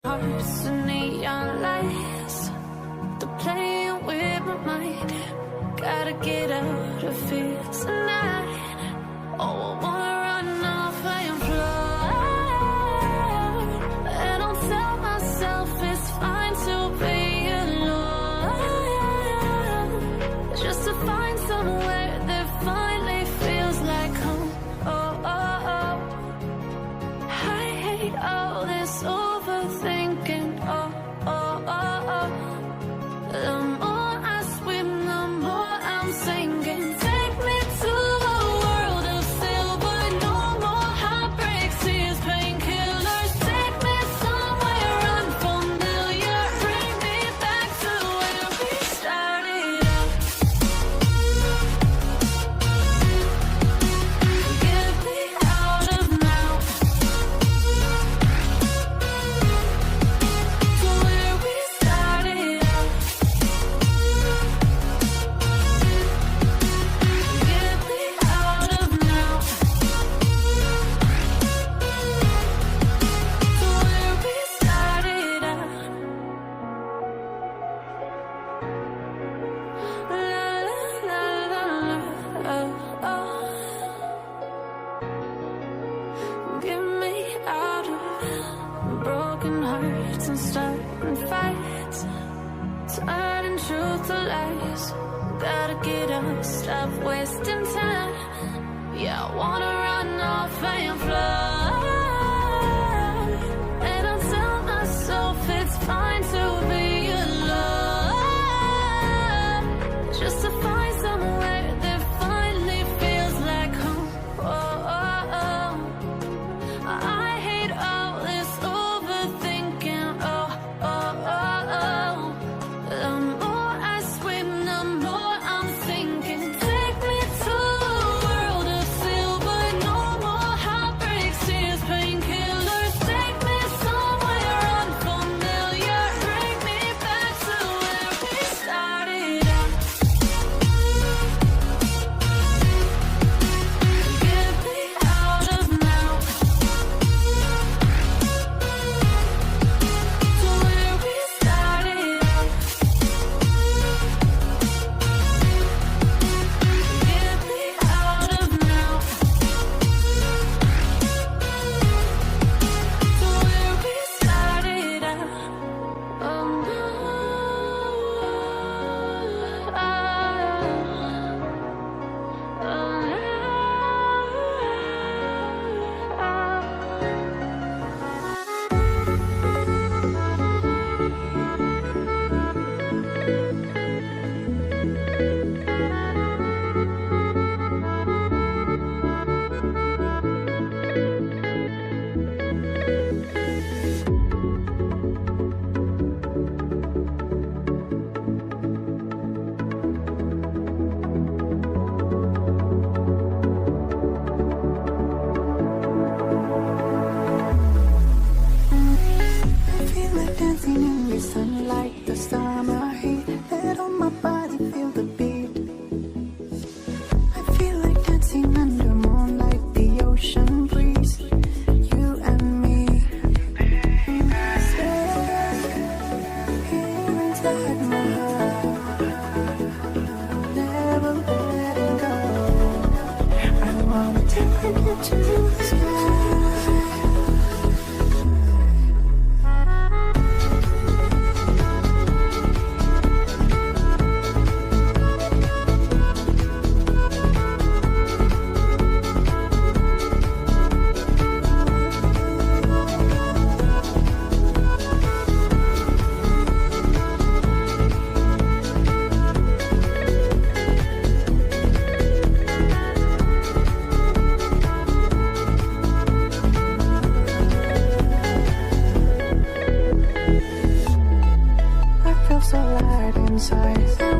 Hearts and neon lights, they're playing with my mind. Gotta get out of here tonight. Oh, I wanna run off and fly. And I'll tell myself it's fine to be alone, just to find somewhere that finally feels like home. Oh, oh, oh. I hate all this overthinking. Oh, oh, oh, oh. The more I swim, the more I'm sinking. Take me to a world of silver. No more heartbreaks, tears, painkillers. Take me somewhere unfamiliar. Bring me back to where we started out. Get me out of now, to where we started out. Get me out of now, to where we started out. La la la la, oh, oh. Get me out of broken hearts and starting fights, turning truth to lies. Gotta get up, stop wasting time. Yeah, I wanna run off and fly. And I'll tell myself it's fine to be alone, just to find somewhere that finally feels like home. Oh, oh, oh. I hate all this overthinking. Oh, oh, oh, oh. The more I swim, the more I'm sinking. Take me to a world of silver. No more heartbreaks, tears, painkillers. Take me somewhere unfamiliar. Bring me back to where we started out. Get me out of now, to where we started out. Get me out of now, to where we started out. Oh no, I feel like dancing in the sunlight, the summer heat. Let on my body feel the beat. I feel like dancing under moonlight, the ocean breeze. You and me. Stay here inside my heart, never letting go. I wanna take you to the sky. I feel so light inside. I